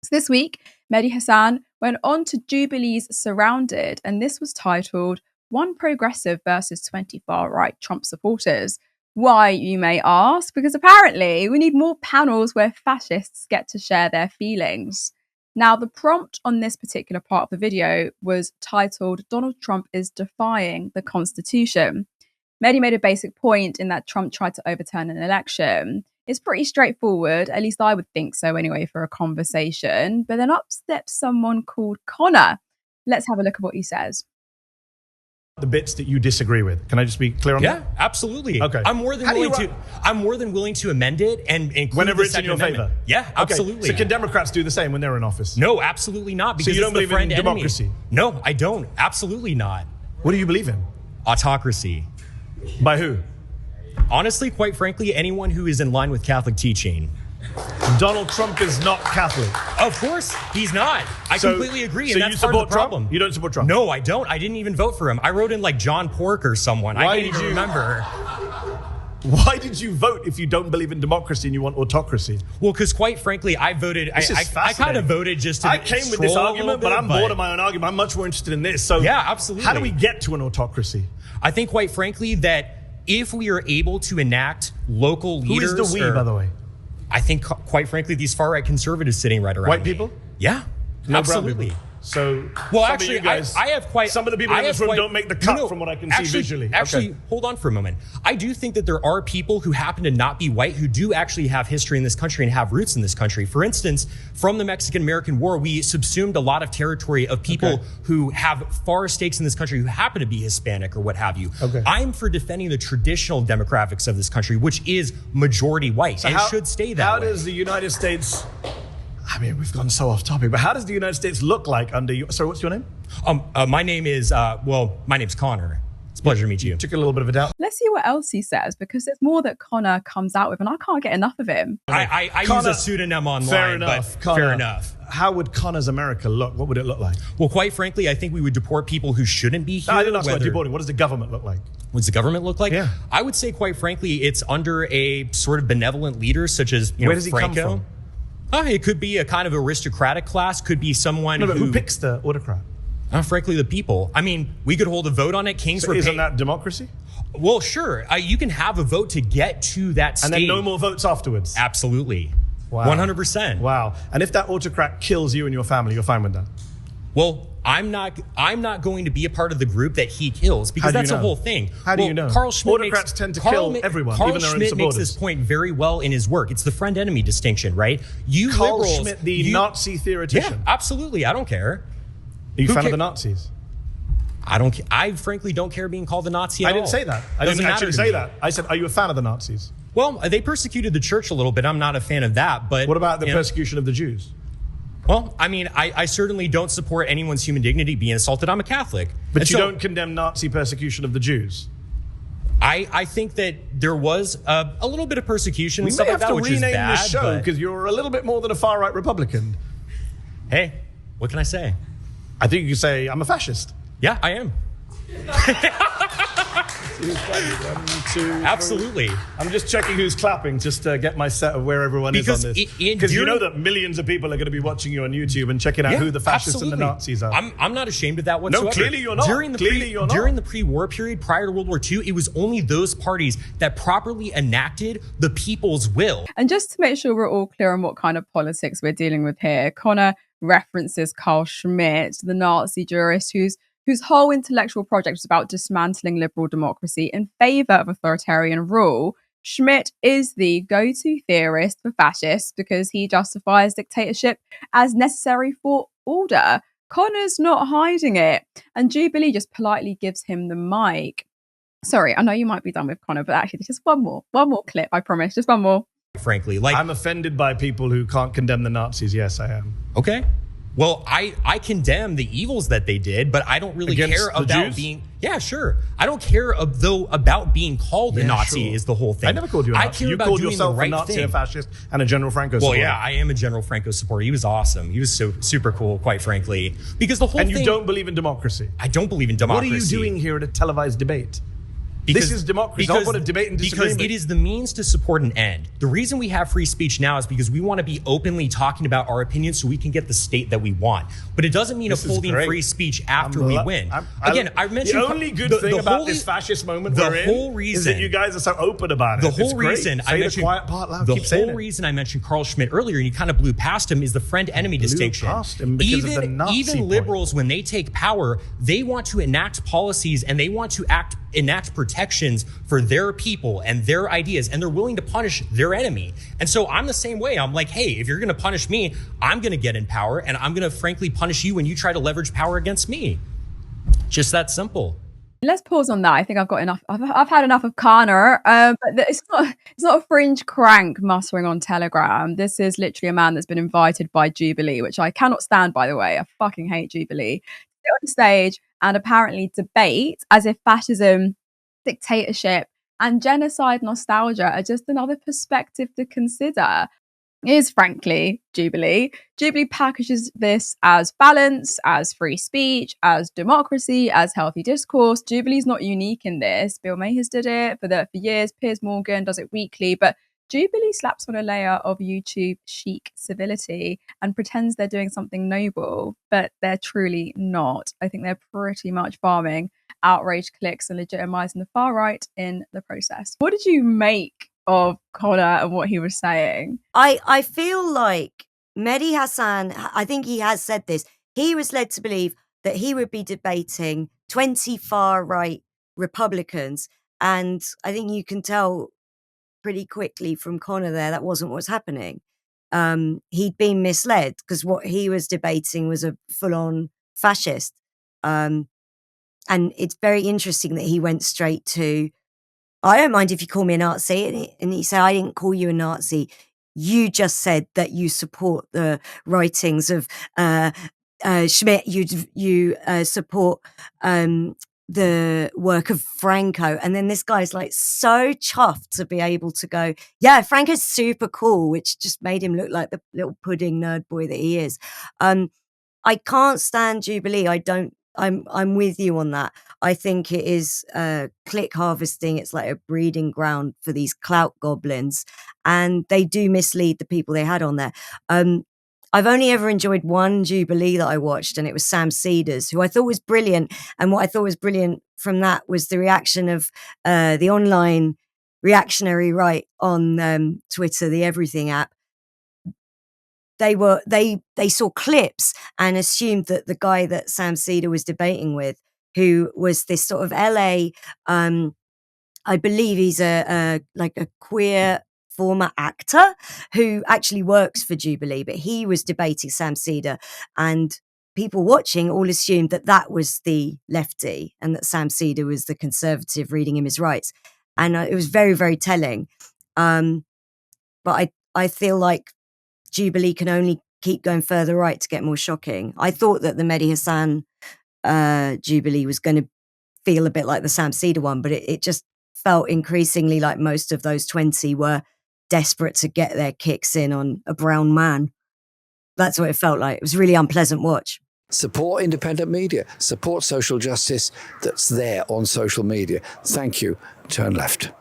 So this week, Mehdi Hasan went on to Jubilee's Surrounded, and this was titled One Progressive versus 20 Far-Right Trump Supporters. Why, you may ask? Because apparently we need more panels where fascists get to share their feelings. Now, the prompt on this particular part of the video was titled Donald Trump is defying the Constitution. Mehdi made a basic point in that Trump tried to overturn an election. It's pretty straightforward, at least I would think so anyway, for a conversation. But then up steps someone called Connor. Let's have a look at what he says. The bits that you disagree with. Can I just be clear on that? Yeah, absolutely. Okay. I'm more than willing to amend it and include whenever it's in your favor. Yeah, absolutely. Okay. So can Democrats do the same when they're in office? No, absolutely not. Because so you don't believe in democracy? Enemy. No, I don't. Absolutely not. What do you believe in? Autocracy. By who? Honestly, quite frankly, anyone who is in line with Catholic teaching. Donald Trump is not Catholic. Of course, he's not. I completely agree, and that's part of the problem. Trump? You don't support Trump? No, I don't. I didn't even vote for him. I wrote in like John Pork or someone. I can't even remember. Why did you vote if you don't believe in democracy and you want autocracy? Well, because quite frankly, I voted. I kind of voted just to. I came with this argument, but I'm bored of my own argument. I'm much more interested in this. So yeah, absolutely. How do we get to an autocracy? I think, quite frankly, that if we are able to enact local leaders, who is the we, by the way? I think, quite frankly, these far-right conservatives sitting right around white people. Yeah, no absolutely. So, well, actually, I have quite. Some of the people in this room don't make the cut from what I can see visually. Actually, hold on for a moment. I do think that there are people who happen to not be white who do actually have history in this country and have roots in this country. For instance, from the Mexican-American War, we subsumed a lot of territory of people who have far stakes in this country who happen to be Hispanic or what have you. I'm for defending the traditional demographics of this country, which is majority white, and should stay that way. How does the United States... I mean, we've gone so off topic, but how does the United States look like under you? Sorry, what's your name? My name is, my name's Connor. It's a pleasure to meet you. Took a little bit of a doubt. Let's see what else he says, because there's more that Connor comes out with, and I can't get enough of him. I use a pseudonym online, fair enough, but fair enough. How would Connor's America look? What would it look like? Well, quite frankly, I think we would deport people who shouldn't be here. No, I didn't ask about deporting. What does the government look like? What does the government look like? Yeah. I would say, quite frankly, it's under a sort of benevolent leader, such as Where does he Franco. come from? It could be a kind of aristocratic class. Could be someone who picks the autocrat? Frankly, the people. I mean, we could hold a vote on it. Kings were isn't that democracy? Well, sure. You can have a vote to get to that stage. And then no more votes afterwards? Absolutely. Wow. 100%. Wow. And if that autocrat kills you and your family, you're fine with that? Well, I'm not going to be a part of the group that he kills, because that's the whole thing. How do you know? Autocrats tend to kill everyone, even their own supporters. Carl Schmitt makes this point very well in his work. It's the friend-enemy distinction, right? Carl Schmitt, the Nazi theoretician. Yeah, absolutely. I don't care. Are you a fan of the Nazis? I frankly don't care being called a Nazi at all. I didn't say that. I didn't actually say that. I said, are you a fan of the Nazis? Well, they persecuted the church a little bit. I'm not a fan of that. But what about the persecution of the Jews? Well, I mean, I certainly don't support anyone's human dignity being assaulted. I'm a Catholic. But you don't condemn Nazi persecution of the Jews? I think that there was a little bit of persecution and stuff like that, which is bad. We may have to rename this show because you're a little bit more than a far-right Republican. Hey, what can I say? I think you can say, I'm a fascist. Yeah, I am. Absolutely. I'm just checking who's clapping just to get my set of where everyone is on this. Because you know that millions of people are going to be watching you on YouTube and checking out who the fascists and the Nazis are. I'm not ashamed of that whatsoever. No, clearly you're not. During the pre-war period, prior to World War II, it was only those parties that properly enacted the people's will. And just to make sure we're all clear on what kind of politics we're dealing with here, Connor references Carl Schmitt, the Nazi jurist whose whole intellectual project is about dismantling liberal democracy in favor of authoritarian rule. Schmitt is the go-to theorist for fascists because he justifies dictatorship as necessary for order. Connor's not hiding it, and Jubilee just politely gives him the mic. Sorry, I know you might be done with Connor, but actually just one more clip, I promise, just one more. Frankly, I'm offended by people who can't condemn the Nazis. Yes, I am. Okay. Well, I condemn the evils that they did, but I don't really care about being... Yeah, sure. I don't care about being called a Nazi is the whole thing. I never called you a Nazi. I care you about called doing yourself the right a Nazi, thing. a fascist, and a General Franco supporter. Well, yeah, I am a General Franco supporter. He was awesome. He was so super cool, quite frankly. Because the whole thing... And you don't believe in democracy? I don't believe in democracy. What are you doing here at a televised debate? This is democracy. It's not what a debate and disagreement. Because it is the means to support an end. The reason we have free speech now is because we want to be openly talking about our opinions so we can get the state that we want. But it doesn't mean upholding free speech after we win. Again, I mentioned the only good thing about this fascist moment we're in is that you guys are so open about it. The whole reason I mentioned quiet part loud. The whole reason I mentioned Carl Schmitt earlier, and you kind of blew past him, is the friend-enemy distinction. Even liberals, when they take power, they want to enact policies and they want to enact protections for their people and their ideas, and they're willing to punish their enemy. And so I'm the same way. I'm like, hey, if you're going to punish me, I'm going to get in power, and I'm going to frankly punish you when you try to leverage power against me. Just that simple. Let's pause on that. I think I've got enough. I've had enough of Kempner, but it's not a fringe crank muttering on Telegram. This is literally a man that's been invited by Jubilee, which I cannot stand, by the way. I fucking hate Jubilee. Sit on the stage and apparently debate as if fascism, dictatorship, and genocide nostalgia are just another perspective to consider. Is frankly Jubilee. Jubilee packages this as balance, as free speech, as democracy, as healthy discourse. Jubilee's not unique in this. Bill Mayers did it for years. Piers Morgan does it weekly, but Jubilee slaps on a layer of YouTube chic civility and pretends they're doing something noble, but they're truly not. I think they're pretty much farming outrage clicks and legitimizing the far right in the process. What did you make of Kempner and what he was saying? I feel like Mehdi Hasan, I think he has said this, he was led to believe that he would be debating 20 far-right Republicans, and I think you can tell pretty quickly from Kempner there that wasn't what's happening. He'd been misled because what he was debating was a full-on fascist. And it's very interesting that he went straight to, I don't mind if you call me a Nazi. And he said, I didn't call you a Nazi. You just said that you support the writings of Schmitt. You support the work of Franco. And then this guy's like so chuffed to be able to go, yeah, Franco's super cool, which just made him look like the little pudding nerd boy that he is. I can't stand Jubilee. I'm with you on that. I think it is click harvesting. It's like a breeding ground for these clout goblins, and they do mislead the people they had on there. I've only ever enjoyed one Jubilee that I watched, and it was Sam Cedars, who I thought was brilliant. And what I thought was brilliant from that was the reaction of the online reactionary right on Twitter, the Everything app. They saw clips and assumed that the guy that Sam Cedar was debating with, who was this sort of LA, I believe he's a queer former actor who actually works for Jubilee, but he was debating Sam Cedar, and people watching all assumed that that was the lefty and that Sam Cedar was the conservative reading him his rights. And it was very, very telling. But I feel like Jubilee can only keep going further right to get more shocking. I thought that the Mehdi Hasan Jubilee was going to feel a bit like the Sam Cedar one, but it just felt increasingly like most of those 20 were desperate to get their kicks in on a brown man. That's what it felt like. It was a really unpleasant watch. Support independent media. Support social justice that's there on social media. Thank you. Turn left.